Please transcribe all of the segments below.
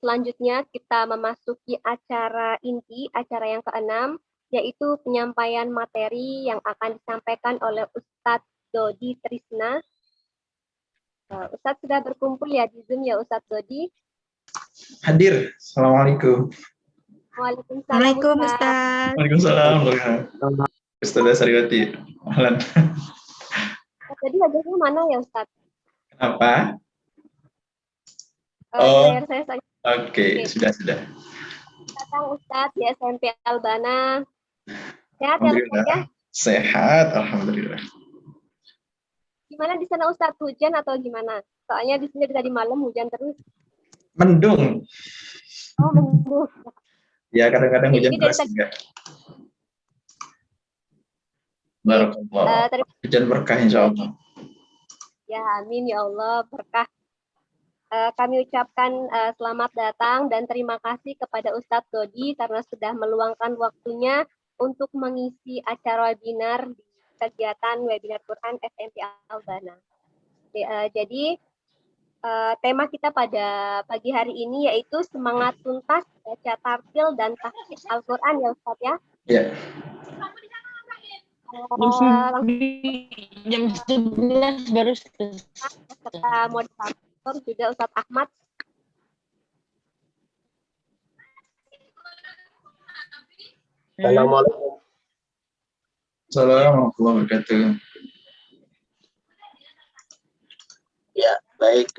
Selanjutnya kita memasuki acara inti, acara yang keenam, yaitu penyampaian materi yang akan disampaikan oleh Ustadz Dodi Trisna. Ustadz sudah berkumpul ya di Zoom ya Ustadz Dodi? Hadir. Assalamualaikum. Waalaikumsalam Ustadz. Waalaikumsalam. Ustazah Sariwati. Ahlan. Tadi hadirnya mana ya Ustadz? Kenapa? Layar saya saja. Oke. Sudah. Datang Ustadz di SMP Albana. Sehat ya Ustadz ya? Sehat, alhamdulillah. Gimana di sana Ustadz, hujan atau gimana? Soalnya di sini tadi malam hujan terus. Mendung. Oh, mendung. Ya, kadang-kadang hujan deras juga. Barakallah. Hujan berkah insyaallah. Ya, amin ya Allah, berkah. Kami ucapkan selamat datang dan terima kasih kepada Ustadz Dodi karena sudah meluangkan waktunya untuk mengisi acara webinar di kegiatan webinar Quran SMP Albana. Jadi tema kita pada pagi hari ini yaitu semangat tuntas baca tartil dan tahfidz Al-Quran ya Ustadz ya. Iya. Jam 11 baru serta moderator juga Ustadz Ahmad. Assalamualaikum. Assalamualaikum warahmatullahi wabarakatuh. Ya, baik.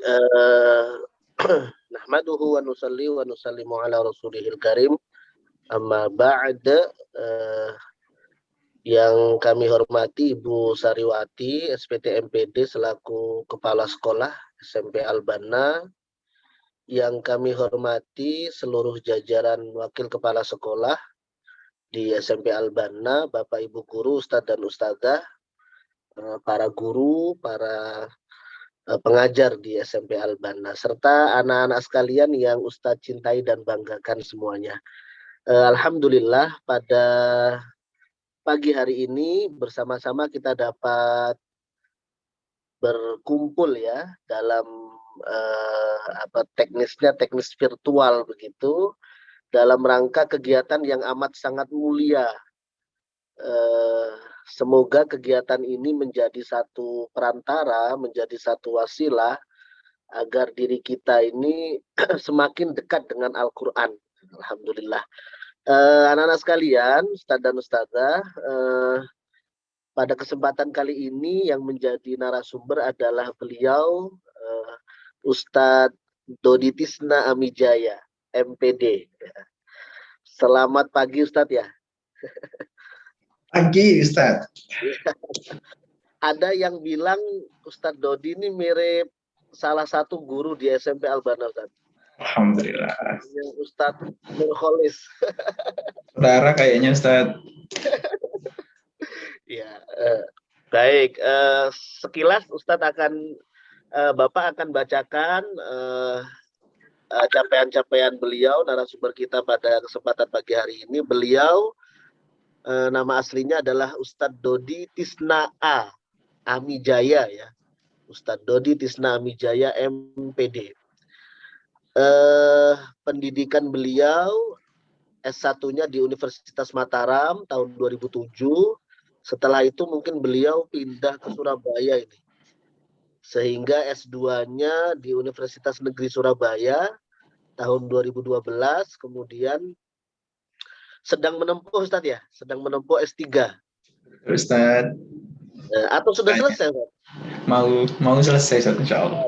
Nahmaduhu wa nusalli wa nusallimu ala rasulihil karim. Amma ba'd. Yang kami hormati Ibu Sariwati, SPT MPD selaku Kepala Sekolah SMP Albana. Yang kami hormati seluruh jajaran Wakil Kepala Sekolah di SMP Albana, Bapak Ibu Guru, Ustadz dan Ustadzah, para guru, para pengajar di SMP Albana, serta anak-anak sekalian yang Ustadz cintai dan banggakan semuanya. Alhamdulillah pada pagi hari ini bersama-sama kita dapat berkumpul ya dalam teknis virtual begitu dalam rangka kegiatan yang amat sangat mulia. Semoga kegiatan ini menjadi satu perantara, menjadi satu wasilah agar diri kita ini semakin dekat dengan Al-Quran. Alhamdulillah. Anak-anak sekalian, Ustadz dan Ustadzah, pada kesempatan kali ini yang menjadi narasumber adalah beliau Ustadz Dodi Trisna Amijaya, MPD. Selamat pagi Ustadz ya. Pagi Ustadz. Ada yang bilang Ustadz Dodi ini mirip salah satu guru di SMP Albana Ustadz. Alhamdulillah. Ustadz Nurholis. Saudara kayaknya Ustadz. Ya, baik. Sekilas Ustadz Bapak akan bacakan capaian-capaian beliau, narasumber kita pada kesempatan pagi hari ini. Beliau nama aslinya adalah Ustadz Dodi Trisna Amijaya ya. Ustadz Dodi Trisna Amijaya MPD. Pendidikan beliau S1-nya di Universitas Mataram tahun 2007. Setelah itu mungkin beliau pindah ke Surabaya ini. Sehingga S2-nya di Universitas Negeri Surabaya tahun 2012. Kemudian sedang menempuh Ustadz ya, sedang menempuh S3. Ustadz. Atau sudah selesai Ustadz? Mau selesai Ustadz insyaallah.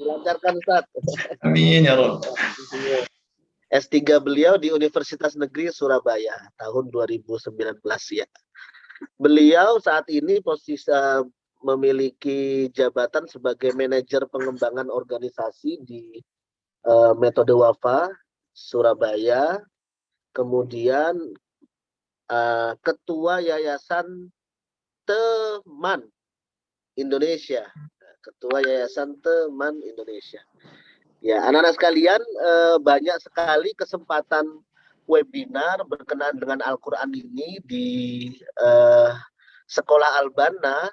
Dilancarkan Ustadz. Amin ya Rabb. S3 beliau di Universitas Negeri Surabaya tahun 2019 ya. Beliau saat ini posisi memiliki jabatan sebagai manajer pengembangan organisasi di Metode Wafa Surabaya. Kemudian Ketua Yayasan Teman Indonesia. Ketua Yayasan Teman Indonesia. Ya, anak-anak sekalian, banyak sekali kesempatan webinar berkenaan dengan Al-Quran ini di Sekolah Albana,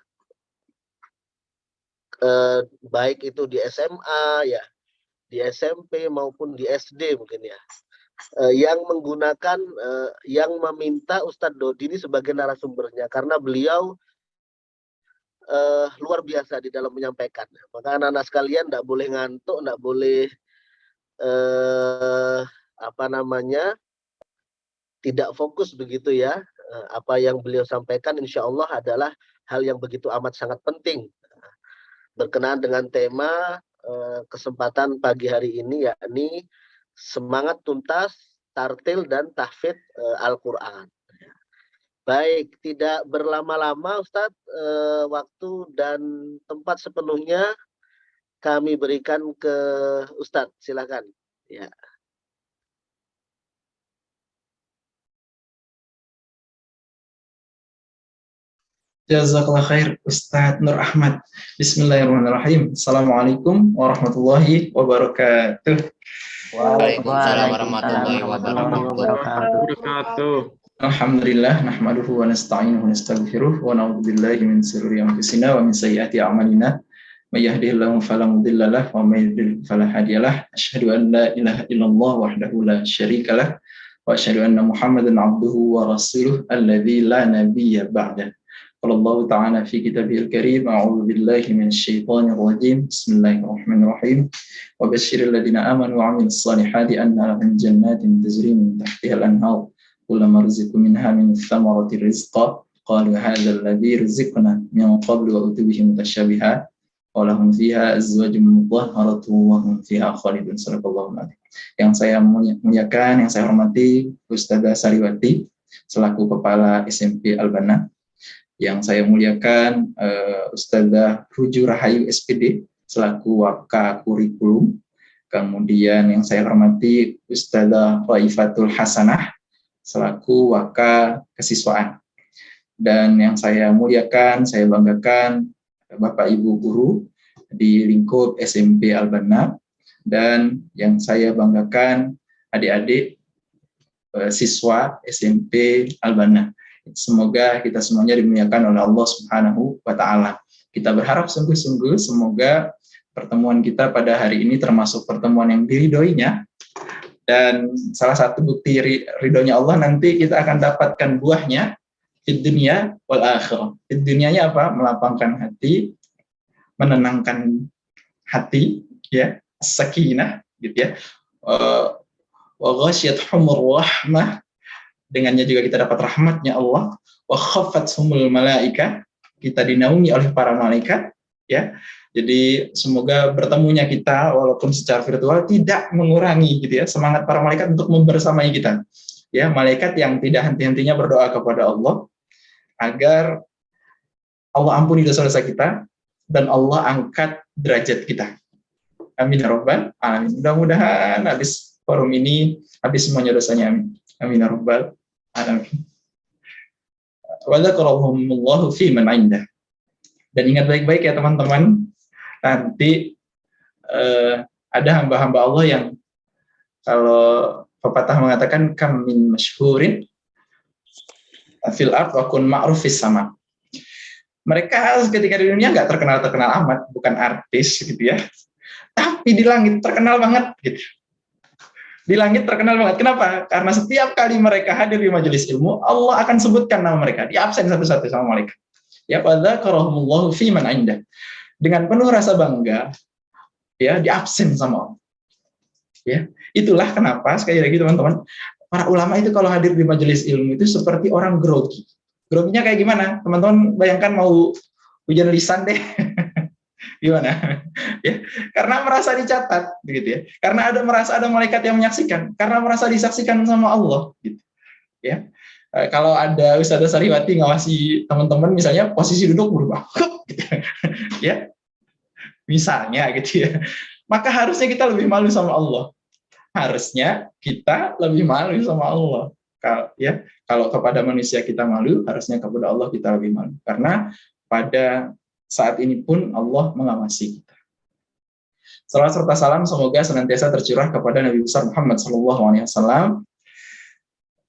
baik itu di SMA, ya, di SMP maupun di SD mungkin ya, yang menggunakan, yang meminta Ustadz Dodi ini sebagai narasumbernya, karena beliau luar biasa di dalam menyampaikan. Maka anak-anak sekalian tidak boleh ngantuk, tidak boleh tidak fokus begitu ya. Apa yang beliau sampaikan insya Allah adalah hal yang begitu amat sangat penting berkenaan dengan tema kesempatan pagi hari ini, yakni semangat tuntas, tartil dan tahfidz Al-Quran. Baik, tidak berlama-lama Ustadz, waktu dan tempat sepenuhnya kami berikan ke Ustadz, silakan. Ya. Jazakallah khair Ustadz Nur Ahmad. Bismillahirrahmanirrahim. Assalamualaikum warahmatullahi wabarakatuh. Waalaikumsalam warahmatullahi wabarakatuh. Alhamdulillah nahmaduhu wa nasta'inuhu wa nastaghfiruh wa na'udzu billahi min shururi anfusina wa min sayyiati a'malina. May yahdihillahu fala mudilla lahu wa may yudlil fala hadiyalah. Asyhadu an la ilaha illallah wahdahu la syarikalah wa asyhadu anna Muhammadan 'abduhu wa rasuluh alladzi la nabiyya ba'dah. Qala Allah ta'ala fi kitabihil karim, a'udzu billahi minasy syaithanir rajim. Bismillahirrahmanirrahim. Wa basyiril ladzina amanu wa 'amilus shalihati anna lahum jannatin tajri min tahtiha al-anhar kullama ruziqu minha min thamarati rizqa qalu hadzal ladzi ruziqna min qablu wa utubihi mutasyabiha wa lahum fiha azwajun mutahharatun wa hum fiha khalidun. Sadaqallahul adzim. Yang saya muliakan, yang saya hormati Ustazah Sariwati selaku Kepala SMP Al-Banna. Yang saya muliakan Ustazah Ruju Rahayu SPD selaku Waka Kurikulum. Kemudian yang saya hormati Ustazah Raifatul Hasanah selaku Waka Kesiswaan. Dan yang saya muliakan, saya banggakan Bapak Ibu guru di lingkup SMP Al-Banna. Dan yang saya banggakan adik-adik siswa SMP Al-Banna. Semoga kita semuanya dimuliakan oleh Allah Subhanahu wa Ta'ala. Kita berharap sungguh-sungguh semoga pertemuan kita pada hari ini termasuk pertemuan yang diridhoinya, dan salah satu bukti ridhonya Allah nanti kita akan dapatkan buahnya di dunia wal akhirah. Di dunianya apa? Melapangkan hati, menenangkan hati, ya, sakinah, gitu ya. Wa ghasyiyatuhumur rahmah. Dengannya juga kita dapat rahmatnya Allah. Wa khaffathumul malaika, kita dinaungi oleh para malaikat, ya. Jadi semoga bertemunya kita walaupun secara virtual tidak mengurangi gitu ya semangat para malaikat untuk membersamai kita. Ya, malaikat yang tidak henti-hentinya berdoa kepada Allah agar Allah ampuni dosa-dosa kita dan Allah angkat derajat kita. Amin ya rabbal alamin. Mudah-mudahan habis forum ini habis semuanya dosanya, amin. Amin ya rabbal alamin. Wa dzakarahumullahu fi man 'indah. Dan ingat baik-baik ya teman-teman, nanti ada hamba-hamba Allah yang kalau pepatah mengatakan kam min masyhurin fil ard wa kun ma'ruf fis sama. Mereka ketika di dunia nggak terkenal amat, bukan artis gitu ya. Tapi di langit terkenal banget gitu. Di langit terkenal banget. Kenapa? Karena setiap kali mereka hadir di majelis ilmu, Allah akan sebutkan nama mereka, di absen satu-satu sama malaikat. Ya, fadzakarakumullahu fi man 'indah. Dengan penuh rasa bangga, ya, di absen sama Allah. Ya, itulah kenapa sekali lagi teman-teman, para ulama itu kalau hadir di majelis ilmu itu seperti orang grogi. Groginya kayak gimana? Teman-teman bayangkan mau hujan lisan deh. Gimana? Ya, karena merasa dicatat, gitu ya. Karena merasa ada malaikat yang menyaksikan, karena merasa disaksikan sama Allah, gitu. Ya. Kalau ada Ustazah Sariwati ngawasi teman-teman, misalnya posisi duduk berubah, gitu. Ya, misalnya, gitu ya. Maka harusnya kita lebih malu sama Allah. Harusnya kita lebih malu sama Allah. Ya, kalau kepada manusia kita malu, harusnya kepada Allah kita lebih malu. Karena pada saat ini pun Allah mengawasi kita. Salawat serta salam semoga senantiasa tercurah kepada Nabi besar Muhammad SAW.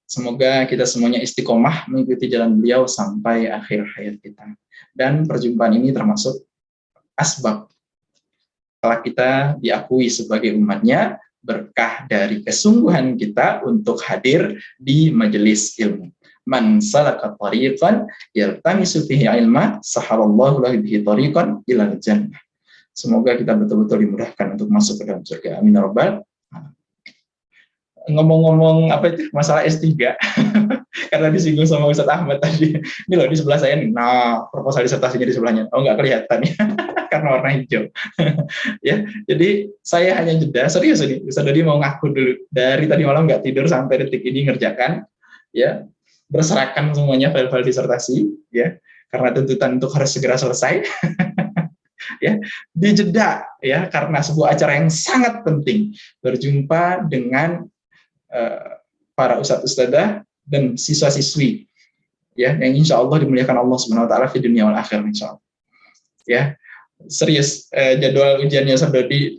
Semoga kita semuanya istiqomah mengikuti jalan beliau sampai akhir hayat kita. Dan perjumpaan ini termasuk asbab telah kita diakui sebagai umatnya, berkah dari kesungguhan kita untuk hadir di majelis ilmu. Man salaka tariqan yaltamisu fihi ilma sahalallahu lahu bihi tariqan ilal jannah. Semoga kita betul-betul dimudahkan untuk masuk ke dalam surga. Amin ya rabbal. Ngomong-ngomong apa itu masalah S3 karena disinggung sama Ustadz Ahmad tadi. Ini loh di sebelah saya nih. Nah, proposal disertasinya di sebelahnya. Oh, nggak kelihatan ya karena warna hijau. Ya, jadi saya hanya jeda. Serius ini, Ustadz Dodi mau ngaku dulu. Dari tadi malam nggak tidur sampai detik ini ngerjakan, ya, berserakan semuanya file-file disertasi, ya, karena tuntutan untuk harus segera selesai. Ya, dijeda ya karena sebuah acara yang sangat penting, berjumpa dengan para ustadz-ustadzah dan siswa-siswi ya yang insya Allah dimuliakan Allah Subhanahu Wa Taala di dunia wal akhir insya Allah. Ya, serius jadwal ujiannya Dodi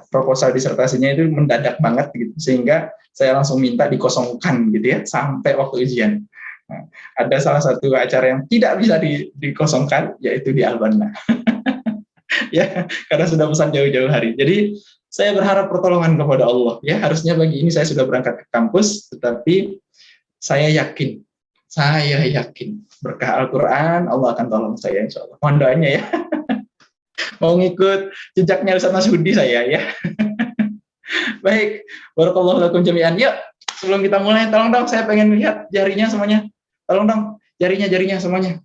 proposal disertasinya itu mendadak banget gitu sehingga saya langsung minta dikosongkan gitu ya sampai waktu ujian. Nah, ada salah satu acara yang tidak bisa dikosongkan yaitu di Al-Banna. Ya, karena sudah pesan jauh-jauh hari. Jadi saya berharap pertolongan kepada Allah. Ya, harusnya pagi ini saya sudah berangkat ke kampus, tetapi saya yakin berkah Al-Quran Allah akan tolong saya insya Allah. Mohon doanya ya. Mau ngikut jejaknya Ustaz Masudi saya ya. Baik, barakallahu lakum jami'an. Yuk, sebelum kita mulai, tolong dong saya pengen lihat jarinya semuanya. Tolong dong jarinya semuanya.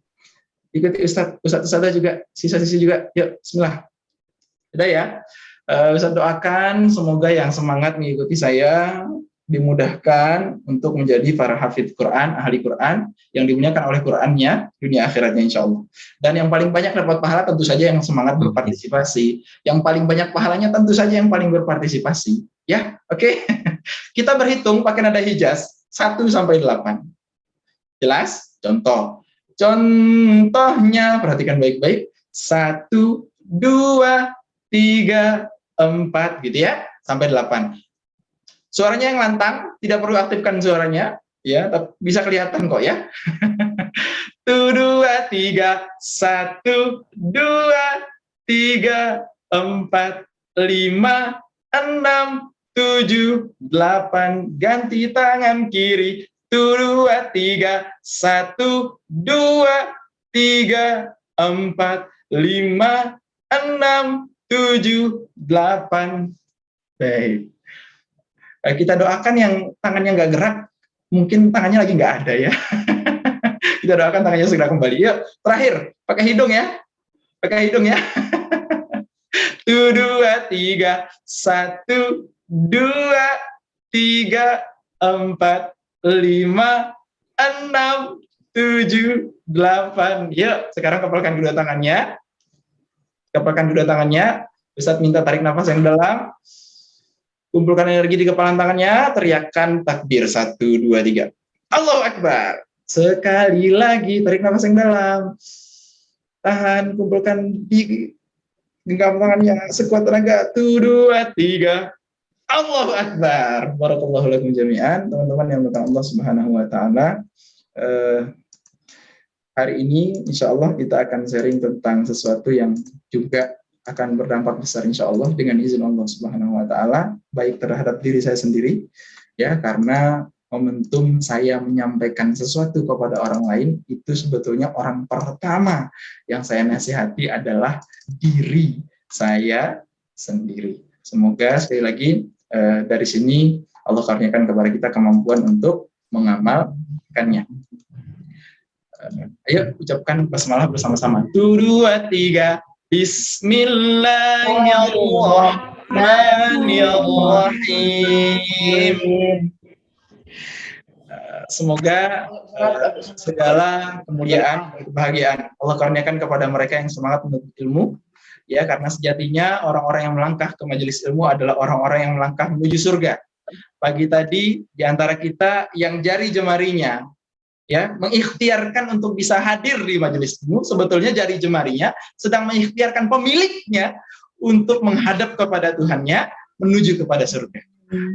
Ikuti Ustadz juga, sisa-sisi juga. Yuk, bismillah. Sudah ya. Ustadz doakan semoga yang semangat mengikuti saya dimudahkan untuk menjadi para hafidz Quran, ahli Quran yang dimuliakan oleh Qurannya dunia akhiratnya insya Allah. Dan yang paling banyak dapat pahala tentu saja yang semangat berpartisipasi. Yang paling banyak pahalanya tentu saja yang paling berpartisipasi. Ya, oke. Kita berhitung pakai nada hijaz 1 sampai 8. Jelas? Contohnya perhatikan baik-baik. 1, 2, 3, 4 gitu ya sampai 8. Suaranya yang lantang, tidak perlu aktifkan suaranya ya, tapi bisa kelihatan kok ya. 1, 2, 3, 1, 2, 3, 4, 5, 6, 7, 8, ganti tangan kiri. 1, 2, 3, 1, 2, 3, 4, 5, 6, 7, 8. Baik. Kita doakan yang tangannya nggak gerak, mungkin tangannya lagi nggak ada ya. Kita doakan tangannya segera kembali. Yuk, terakhir, pakai hidung ya. 1, 2, 3, 1, 2, 3, 4, 5, 6, 7, 8. Yuk, sekarang kepalkan kedua tangannya. Ustadz minta tarik nafas yang dalam. Kumpulkan energi di kepalan tangannya, teriakkan takbir 1, 2, 3. Allahu Akbar. Sekali lagi tarik nafas yang dalam. Tahan, kumpulkan di genggam tangannya sekuat tenaga. 1, 2, 3. Allahu Akbar. Barakallahu lakum jami'an. Teman-teman yang berkata Allah Subhanahu Wa Taala. Hari ini insya Allah kita akan sharing tentang sesuatu yang juga akan berdampak besar insya Allah dengan izin Allah Subhanahu Wa Taala, baik terhadap diri saya sendiri ya, karena momentum saya menyampaikan sesuatu kepada orang lain itu sebetulnya orang pertama yang saya nasihati adalah diri saya sendiri. Semoga sekali lagi dari sini Allah karuniakan kepada kita kemampuan untuk mengamalkannya. Ayo ucapkan basmalah bersama-sama. 1, 2, 3. Bismillahirrahmanirrahim. Semoga segala kemuliaan dan kebahagiaan Allah karuniakan kepada mereka yang semangat menuntut ilmu, ya, karena sejatinya orang-orang yang melangkah ke majelis ilmu adalah orang-orang yang melangkah menuju surga. Pagi tadi di antara kita yang jari jemarinya ya mengikhtiarkan untuk bisa hadir di majelis ilmu, sebetulnya jari jemarinya sedang mengikhtiarkan pemiliknya untuk menghadap kepada Tuhannya menuju kepada surga.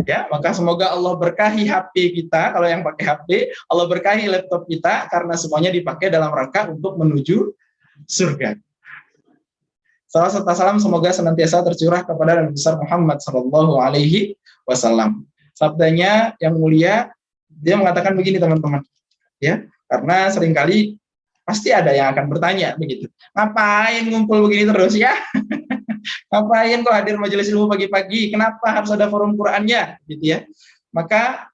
Ya, maka semoga Allah berkahi HP kita kalau yang pakai HP, Allah berkahi laptop kita karena semuanya dipakai dalam rangka untuk menuju surga. Salam serta salam semoga senantiasa tercurah kepada Nabi besar Muhammad sallallahu alaihi wasallam. Sabdanya yang mulia, dia mengatakan begini teman-teman, ya, karena seringkali pasti ada yang akan bertanya begitu. Ngapain ngumpul begini terus ya? Ngapain kok hadir majelis ilmu pagi-pagi? Kenapa harus ada forum Qur'annya? Gitu ya. Maka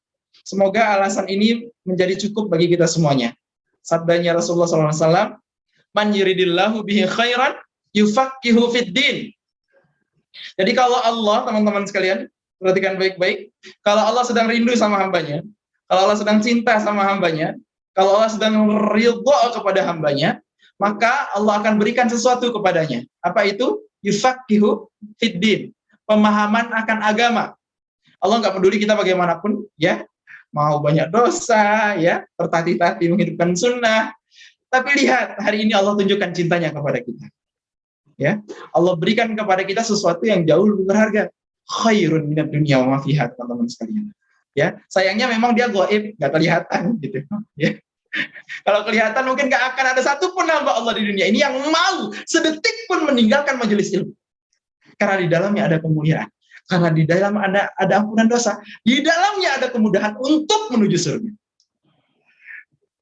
semoga alasan ini menjadi cukup bagi kita semuanya. Sabdanya Rasulullah SAW, man yuridillahu bihi khairan yufaqihu fid din. Jadi kalau Allah, teman-teman sekalian, perhatikan baik-baik, kalau Allah sedang rindu sama hambanya, kalau Allah sedang cinta sama hambanya, kalau Allah sedang ridha kepada hambanya, maka Allah akan berikan sesuatu kepadanya. Apa itu? Yufaqihu fid din. Pemahaman akan agama. Allah nggak peduli kita bagaimanapun, ya, mau banyak dosa, ya, tertatih-tatih menghidupkan sunnah. Tapi lihat, hari ini Allah tunjukkan cintanya kepada kita. Ya, Allah berikan kepada kita sesuatu yang jauh lebih berharga. Khairun minad dunya wa ma fiha, teman-teman sekalian. Ya, sayangnya memang dia gaib, nggak kelihatan gitu. Ya. Kalau kelihatan mungkin nggak akan ada satupun hamba Allah di dunia ini yang mau sedetik pun meninggalkan majelis ilmu. Karena di dalamnya ada kemuliaan. Karena di dalam ada ampunan dosa. Di dalamnya ada kemudahan untuk menuju surga.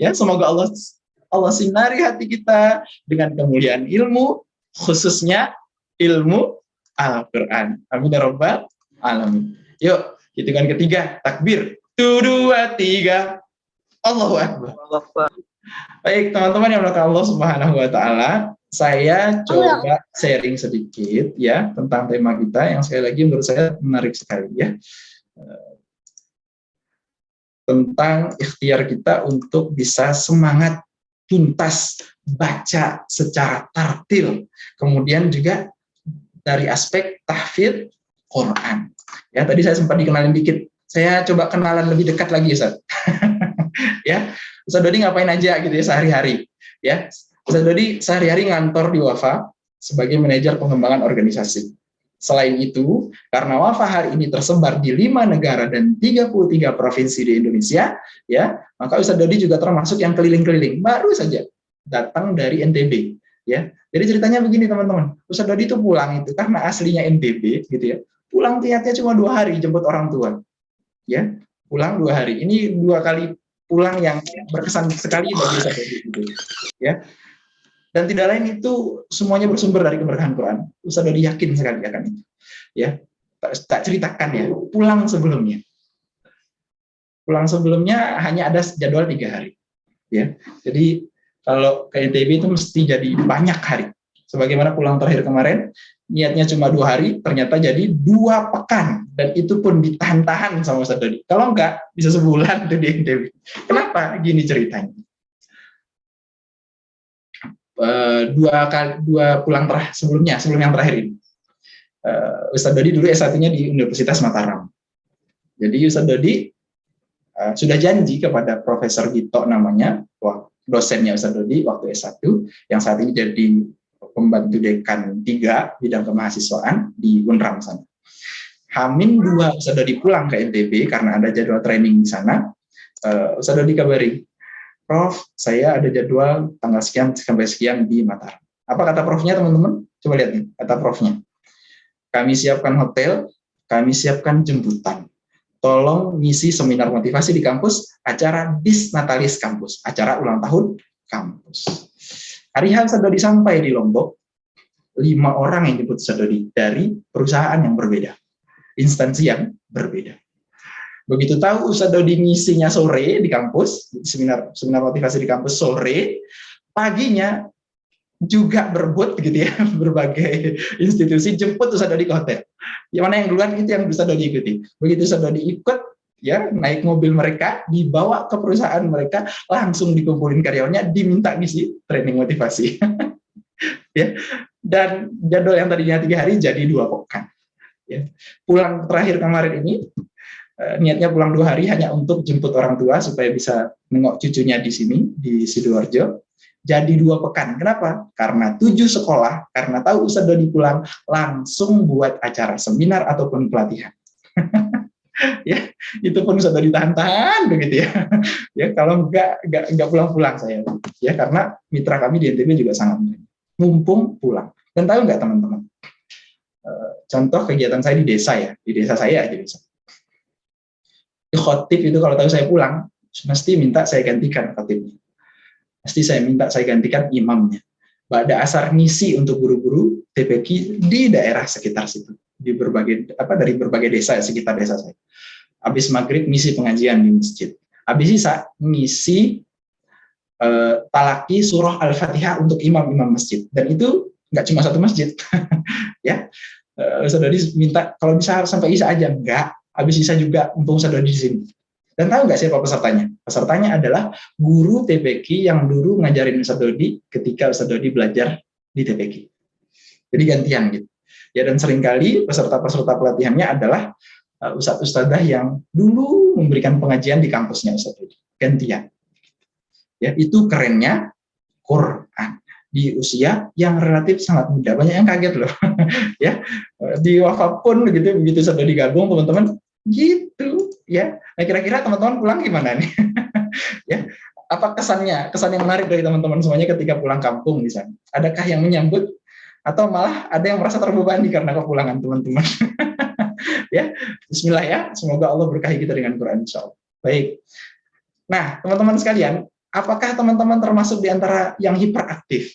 Ya, semoga Allah sinari hati kita dengan kemuliaan ilmu, khususnya ilmu Al-Quran. Amin ya rabbal alamin. Yuk, hitungan ketiga, takbir. 1, 2, 3. Allahu Akbar. Baik, teman-teman yang melakukan Allah Subhanahu wa taala, saya coba sharing sedikit ya tentang tema kita yang sekali lagi menurut saya menarik sekali ya. Tentang ikhtiar kita untuk bisa semangat tuntas baca secara tartil. Kemudian juga dari aspek tahfidz Quran. Ya, tadi saya sempat dikenalin dikit. Saya coba kenalan lebih dekat lagi, Ustaz. Ya, Ustaz Dodi ngapain aja gitu ya sehari-hari? Ya, Ustaz Dodi sehari-hari ngantor di Wafa sebagai manajer pengembangan organisasi. Selain itu, karena Wafa hari ini tersebar di 5 negara dan 33 provinsi di Indonesia, ya, maka Ustaz Dodi juga termasuk yang keliling-keliling. Baru saja datang dari NTB, ya. Jadi ceritanya begini teman-teman, Ustaz Dodi itu pulang itu karena aslinya NTB, gitu ya. Pulang niatnya cuma 2 hari jemput orang tua, ya. Pulang 2 hari. Ini 2 kali pulang yang berkesan sekali bagi Ustaz Dodi, gitu, ya. Dan tidak lain itu semuanya bersumber dari keberkahan Quran. Ustaz Dodi yakin sekali akan itu. Ya, tak ceritakan ya. Pulang sebelumnya hanya ada jadwal 3 hari. Ya, jadi kalau ke NTB itu mesti jadi banyak hari. Sebagaimana pulang terakhir kemarin, niatnya cuma 2 hari, ternyata jadi 2 pekan. Dan itu pun ditahan-tahan sama Ustaz Dodi. Kalau enggak, bisa sebulan tuh di NTB. Kenapa? Gini ceritanya. 2 pulang sebelum yang terakhir ini. Ustaz Dodi dulu S1-nya di Universitas Mataram. Jadi Ustaz Dodi sudah janji kepada Profesor Gito namanya, dosennya Ustaz Dodi waktu S1, yang saat ini jadi pembantu dekan 3 bidang kemahasiswaan di Unram sana. H-2 Ustaz Dodi pulang ke NTB karena ada jadwal training di sana. Ustaz Dodi kabari, Prof, saya ada jadwal tanggal sekian sampai sekian di Mataram. Apa kata Profnya, teman-teman? Coba lihat nih, kata Profnya. Kami siapkan hotel, kami siapkan jemputan. Tolong ngisi seminar motivasi di kampus, acara Disnatalis kampus, acara ulang tahun kampus. Hari H Ustaz Dodi sampai di Lombok, 5 orang yang jemput Ustaz Dodi dari perusahaan yang berbeda, instansi yang berbeda. Begitu tahu Ustaz Dodi ngisinya sore di kampus, seminar motivasi di kampus sore, paginya juga berebut gitu ya, berbagai institusi jemput Ustaz Dodi ke hotel. Yang mana yang duluan itu yang Ustaz Dodi ikuti. Begitu Ustaz Dodi ikut, ya, naik mobil mereka, dibawa ke perusahaan mereka, langsung dikumpulin karyawannya, diminta ngisi training motivasi. Ya, dan jadwal yang tadinya 3 hari jadi 2 pekan. Ya. Pulang terakhir kemarin ini, niatnya pulang 2 hari hanya untuk jemput orang tua supaya bisa nengok cucunya di sini, di Sidoarjo. Jadi 2 pekan. Kenapa? Karena 7 sekolah, karena tahu Ustaz Dodi pulang, langsung buat acara seminar ataupun pelatihan. Ya, itu pun Ustaz Dodi tahan-tahan begitu ya. Ya, kalau enggak pulang-pulang saya. Ya, karena mitra kami di NTB juga sangat mumpung pulang. Dan tahu nggak teman-teman, contoh kegiatan saya di desa ya, di desa saya aja bisa. Di khotib itu kalau tahu saya pulang, mesti minta saya gantikan khotibnya. Mesti saya minta saya gantikan imamnya. Ba'da asar ngisi untuk guru-guru TPQ di daerah sekitar situ, di berbagai dari berbagai desa sekitar desa saya. Habis maghrib ngisi pengajian di masjid. Habis sisa ngisi talaki surah Al-Fatihah untuk imam-imam masjid. Dan itu nggak cuma satu masjid, ya. Ustaz Dodi minta kalau bisa sampai isya aja, enggak. Habis isya juga mumpung Ustaz Dodi di sini. Dan tahu nggak siapa pesertanya? Pesertanya adalah guru TPQ yang dulu ngajarin Ustaz Dodi ketika Ustaz Dodi belajar di TPQ. Jadi gantian gitu. Ya, dan seringkali peserta-peserta pelatihannya adalah ustadz-ustadzah yang dulu memberikan pengajian di kampusnya Ustaz Dodi. Gantian. Ya, itu kerennya Quran di usia yang relatif sangat muda. Banyak yang kaget loh. Ya, di Wafa pun begitu Ustaz Dodi gabung, teman-teman, gitu ya. Nah, kira-kira teman-teman pulang gimana nih? Ya, apa kesan yang menarik dari teman-teman semuanya ketika pulang kampung di sana? Adakah yang menyambut atau malah ada yang merasa terbebani karena kepulangan teman-teman? Ya, bismillah ya, semoga Allah berkahi kita dengan Quran insyaallah. Baik. Nah, teman-teman sekalian, apakah teman-teman termasuk di antara yang hiperaktif?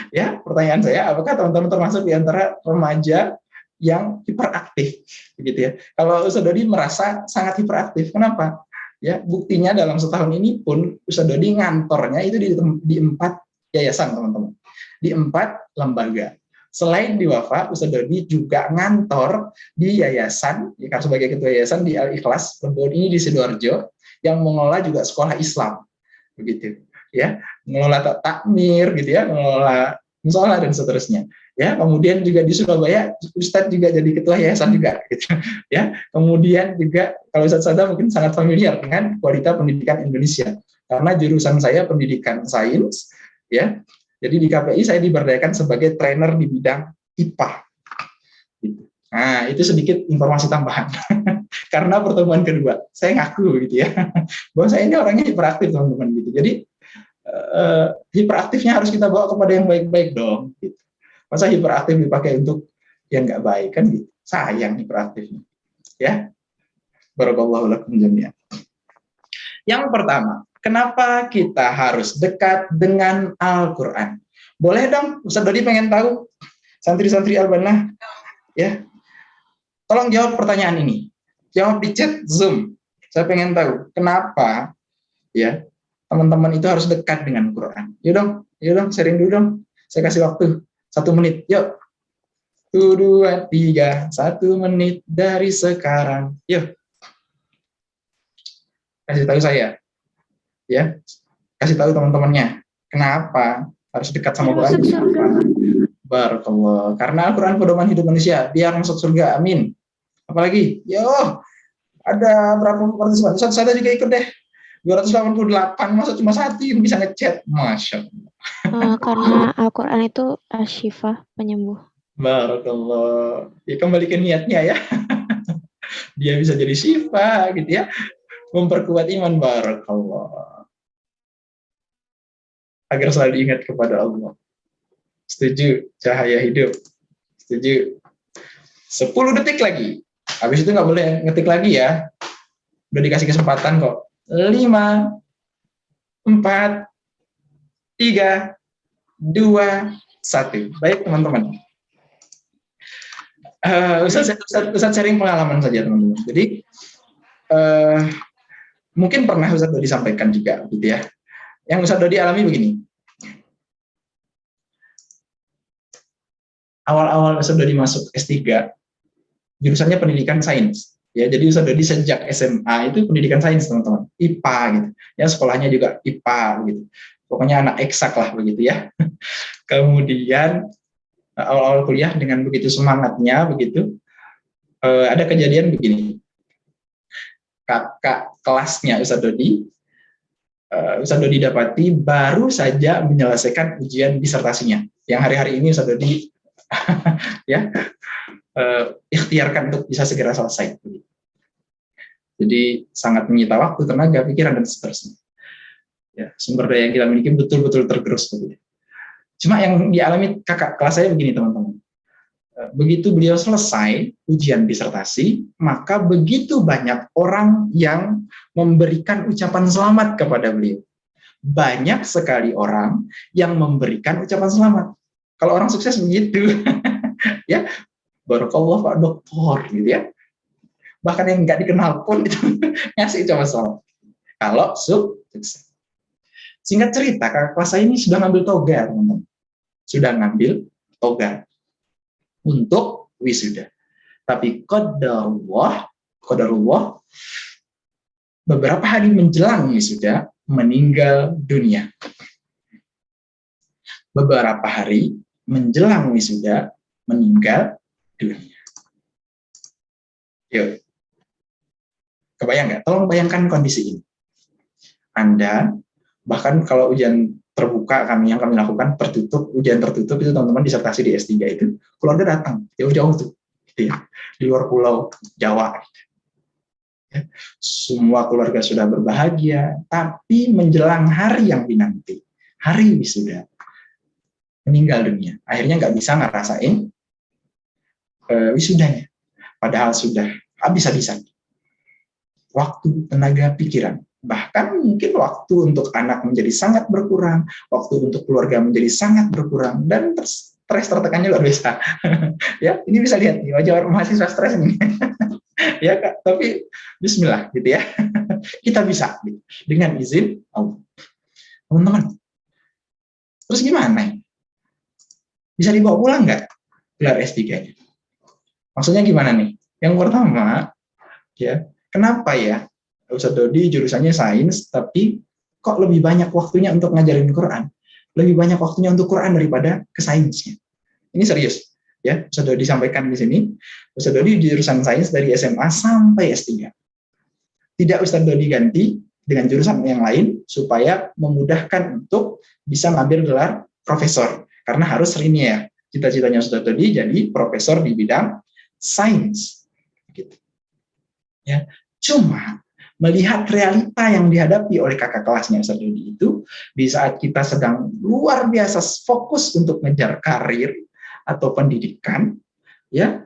Ya, pertanyaan saya, apakah teman-teman termasuk di antara remaja yang hiperaktif, begitu ya? Kalau Ustaz Dodi merasa sangat hiperaktif, kenapa? Ya, buktinya dalam setahun ini pun Ustaz Dodi ngantornya itu di 4 yayasan, teman-teman, di 4 lembaga. Selain di Wafa, Ustaz Dodi juga ngantor di yayasan, ya, sebagai ketua yayasan di Al-Ikhlas, lembaga ini di Sidoarjo, yang mengelola juga sekolah Islam, begitu ya, mengelola takmir, gitu ya, mengelola musola dan seterusnya. Ya, kemudian juga di Surabaya Ustadz juga jadi ketua yayasan juga, gitu ya. Kemudian juga kalau Ustadz Sada mungkin sangat familiar dengan Kualitas Pendidikan Indonesia karena jurusan saya pendidikan sains, ya. Jadi di KPI saya diberdayakan sebagai trainer di bidang IPA. Gitu. Nah, itu sedikit informasi tambahan. Karena pertemuan kedua, saya ngaku gitu ya, bahwa saya ini orangnya hiperaktif, teman-teman, gitu. Jadi hiperaktifnya harus kita bawa kepada yang baik-baik dong, gitu. Masa hiperaktif dipakai untuk yang nggak baik, kan gitu. Sayang hiperaktifnya. Ya. Barakallahu lakum jami'an. Yang pertama, kenapa kita harus dekat dengan Al-Qur'an? Boleh dong, Ustaz Dodi pengen tahu, santri-santri Al-Banah, ya. Tolong jawab pertanyaan ini. Jawab di chat Zoom. Saya pengen tahu kenapa ya teman-teman itu harus dekat dengan Quran. Yuk dong, sharing dulu dong. Saya kasih waktu 1 menit. Yuk. 1, 2, 3, 1 menit dari sekarang. Yuk. Kasih tahu saya. Ya. Kasih tahu teman-temannya. Kenapa harus dekat sama Quran? Barakallah. Karena Al-Quran pedoman hidup manusia. Biar masuk surga. Amin. Apalagi? Yo, ada berapa partisipan? Saya juga ikut deh. 288, masa cuma 1 yang bisa ngechat. Masya Allah. Karena Al-Quran itu asyifa, penyembuh. Barakallah. Ya, kembali ke niatnya ya. Dia bisa jadi syifa gitu ya. Memperkuat iman. Barakallah. Agar selalu ingat kepada Allah. Setuju, cahaya hidup. Setuju. 10 detik lagi. Habis itu nggak boleh ngetik lagi ya. Udah dikasih kesempatan kok. 5, 4, 3, 2, 1. Baik teman-teman. Ustaz sharing pengalaman saja teman-teman. Jadi mungkin pernah Ustaz Dodi sampaikan juga, gitu ya. Yang Ustaz Dodi alami begini. Awal-awal Ustaz Dodi masuk S3, jurusannya pendidikan sains. Ya, jadi Ustaz Dodi sejak SMA itu pendidikan sains, teman-teman. IPA gitu. Ya, sekolahnya juga IPA gitu. Pokoknya anak eksak lah begitu ya. Kemudian awal-awal kuliah dengan begitu semangatnya begitu, ada kejadian begini. Kakak kelasnya Ustaz Dodi dapati baru saja menyelesaikan ujian disertasinya. Yang hari-hari ini Ustaz Dodi ya ikhtiarkan untuk bisa segera selesai. Jadi sangat menyita waktu, tenaga, pikiran dan seterusnya. Ya, sumber daya yang kita miliki betul-betul tergerus begitu. Cuma yang dialami kakak kelas saya begini teman-teman. Begitu beliau selesai ujian disertasi, maka begitu banyak orang yang memberikan ucapan selamat kepada beliau. Banyak sekali orang yang memberikan ucapan selamat. Kalau orang sukses begitu, ya, barakallah Pak Doktor, gitu ya. Bahkan yang nggak dikenal pun itu ngasih ucapan selamat. Kalau sukses. Singkat cerita, kakak kelas saya ini sudah ngambil toga, teman-teman. Sudah ngambil toga untuk wisuda. Tapi qadarullah beberapa hari menjelang wisuda meninggal dunia. Beberapa hari menjelang wisuda meninggal dunia. Yuk. Kebayang nggak? Tolong bayangkan kondisi ini. Anda, bahkan kalau ujian terbuka yang kami lakukan ujian tertutup itu teman-teman disertasi di S3 itu, keluarga datang jauh-jauh tuh, gitu ya, di luar pulau Jawa. Ya. Semua keluarga sudah berbahagia, tapi menjelang hari yang dinanti, hari wisuda, meninggal dunia. Akhirnya nggak bisa ngerasain wisudanya, padahal sudah habis-habisan waktu, tenaga, pikiran. Bahkan mungkin waktu untuk anak menjadi sangat berkurang, waktu untuk keluarga menjadi sangat berkurang, dan stres tertekannya luar biasa. Ya, ini bisa lihat nih wajah mahasiswa stres ini. Ya Kak, tapi bismillah gitu ya. Kita bisa gitu, dengan izin Allah. Teman-teman, terus gimana? Bisa dibawa pulang nggak gelar S3-nya? Maksudnya gimana nih? Yang pertama, ya, kenapa ya Ustadz Dodi jurusannya sains, tapi kok lebih banyak waktunya untuk ngajarin Quran? Lebih banyak waktunya untuk Quran daripada ke sainsnya. Ini serius, ya. Ustadz Dodi sampaikan di sini. Ustadz Dodi jurusan sains dari SMA sampai S3. Tidak Ustadz Dodi ganti dengan jurusan yang lain supaya memudahkan untuk bisa ngambil gelar profesor. Karena harus linear. Cita-citanya Ustadz Dodi jadi profesor di bidang sains. Gitu. Ya. Cuma melihat realita yang dihadapi oleh kakak kelasnya Ustadz Dodi itu, di saat kita sedang luar biasa fokus untuk ngejar karir atau pendidikan, ya,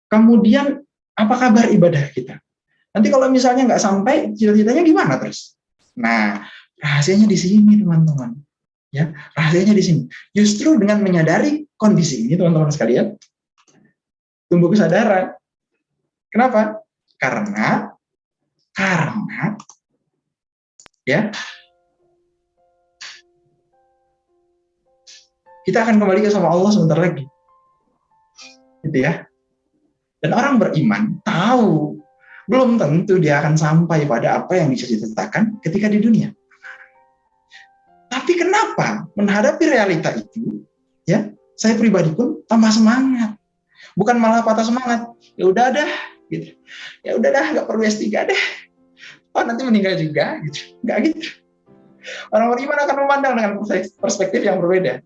kemudian apa kabar ibadah kita? Nanti kalau misalnya nggak sampai, cita-citanya gimana terus? Nah, rahasianya di sini teman-teman, ya, rahasianya di sini. Justru dengan menyadari kondisi ini teman-teman sekalian, tumbuh kesadaran. Kenapa? Karena ya, kita akan kembali ke sama Allah sebentar lagi, gitu ya. Dan orang beriman tahu belum tentu dia akan sampai pada apa yang dicita-citakan ketika di dunia. Tapi kenapa menghadapi realita itu, ya, saya pribadi pun tambah semangat, bukan malah patah semangat. Ya udah dah, gitu. Ya udah dah, nggak perlu S3 deh. Oh nanti meninggal juga, gitu. Nggak gitu. Orang beriman akan memandang dengan perspektif yang berbeda.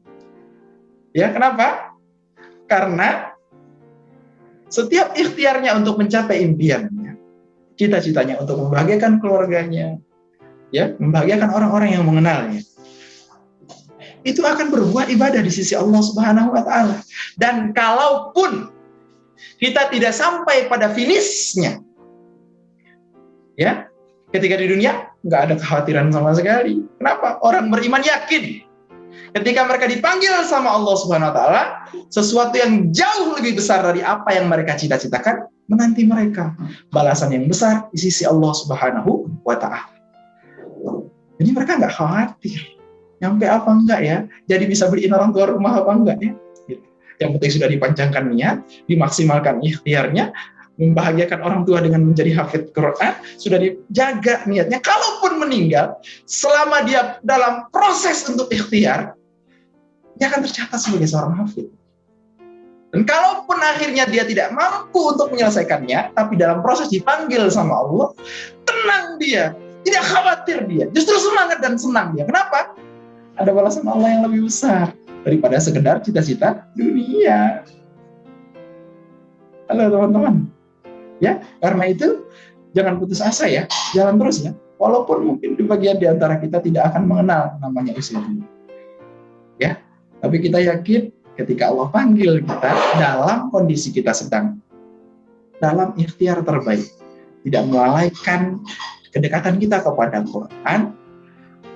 Ya, kenapa? Karena setiap ikhtiarnya untuk mencapai impiannya, cita-citanya untuk membahagiakan keluarganya, ya, membahagiakan orang-orang yang mengenalnya, itu akan berbuah ibadah di sisi Allah Subhanahu wa Ta'ala. Dan kalaupun kita tidak sampai pada finishnya, ya, ketika di dunia nggak ada kekhawatiran sama sekali. Kenapa? Orang beriman yakin ketika mereka dipanggil sama Allah Subhanahu Wa Taala, sesuatu yang jauh lebih besar dari apa yang mereka cita-citakan menanti mereka, balasan yang besar di sisi Allah Subhanahu Wa Taala. Jadi mereka nggak khawatir, nyampe apa enggak ya? Jadi bisa beliin orang tua rumah apa enggak ya? Yang penting sudah dipanjangkan niat, dimaksimalkan ikhtiarnya, membahagiakan orang tua dengan menjadi hafidz Quran, sudah dijaga niatnya. Kalaupun meninggal, selama dia dalam proses untuk ikhtiar, dia akan tercatat sebagai seorang hafidz. Dan kalaupun akhirnya dia tidak mampu untuk menyelesaikannya, tapi dalam proses dipanggil sama Allah, tenang dia, tidak khawatir dia, justru semangat dan senang dia. Kenapa? Ada balasan Allah yang lebih besar daripada sekedar cita-cita dunia. Halo teman-teman. Ya, karena itu jangan putus asa ya, jalan terus ya. Walaupun mungkin di bagian di antara kita tidak akan mengenal namanya usia dulu. Ya, Tapi kita yakin ketika Allah panggil kita dalam kondisi kita sedang dalam ikhtiar terbaik, tidak melalaikan kedekatan kita kepada Quran,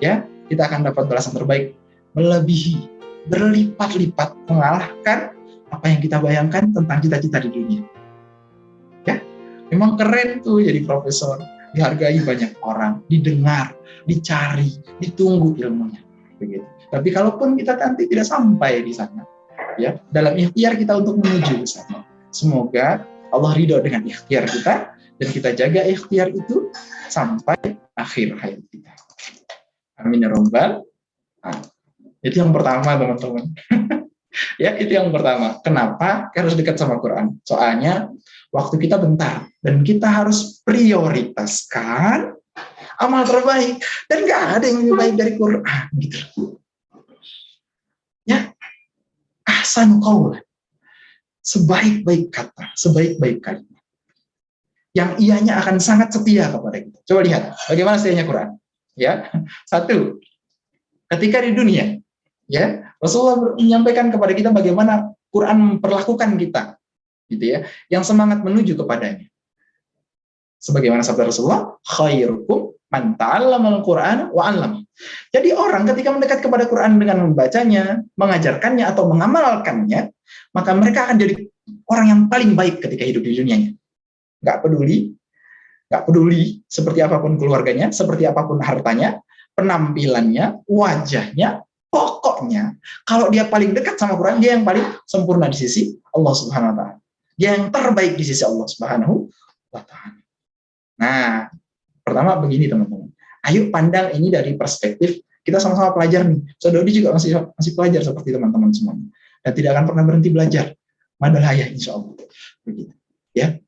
ya, kita akan dapat balasan terbaik, melebihi, berlipat-lipat, mengalahkan apa yang kita bayangkan tentang cita-cita di dunia. Ya, memang keren tuh jadi profesor, dihargai banyak orang, didengar, dicari, ditunggu ilmunya, begitu. Tapi kalaupun kita nanti tidak sampai di sana, ya, dalam ikhtiar kita untuk menuju ke sana, semoga Allah ridho dengan ikhtiar kita dan kita jaga ikhtiar itu sampai akhir hayat kita. Amin ya rabbal alamin. Itu yang pertama, teman-teman. Ya, itu yang pertama. Kenapa harus dekat sama Quran? Soalnya waktu kita bentar dan kita harus prioritaskan amal terbaik dan nggak ada yang lebih baik dari Quran, gitu. Ya, ahsan qaul, sebaik-baik kata, sebaik-baik kalimat, yang ianya akan sangat setia kepada kita. Coba lihat bagaimana setianya Quran. Ya, satu, ketika di dunia, ya, Rasulullah menyampaikan kepada kita bagaimana Quran memperlakukan kita, gitu ya, yang semangat menuju kepadanya. Sebagaimana sabda Rasulullah, khairukum man ta'allamal Qur'an wa 'allama. Jadi orang ketika mendekat kepada Quran dengan membacanya, mengajarkannya atau mengamalkannya, maka mereka akan jadi orang yang paling baik ketika hidup di dunianya. Nggak peduli seperti apapun keluarganya, seperti apapun hartanya, penampilannya, wajahnya, pokoknya kalau dia paling dekat sama Quran, dia yang paling sempurna di sisi Allah Subhanahu wa taala. Dia yang terbaik di sisi Allah Subhanahu wa taala. Nah, pertama begini teman-teman. Ayo pandang ini dari perspektif kita sama-sama pelajar nih. Saudara juga masih pelajar seperti teman-teman semuanya. Dan tidak akan pernah berhenti belajar. Madal hayah insyaallah. Begitu. Ya.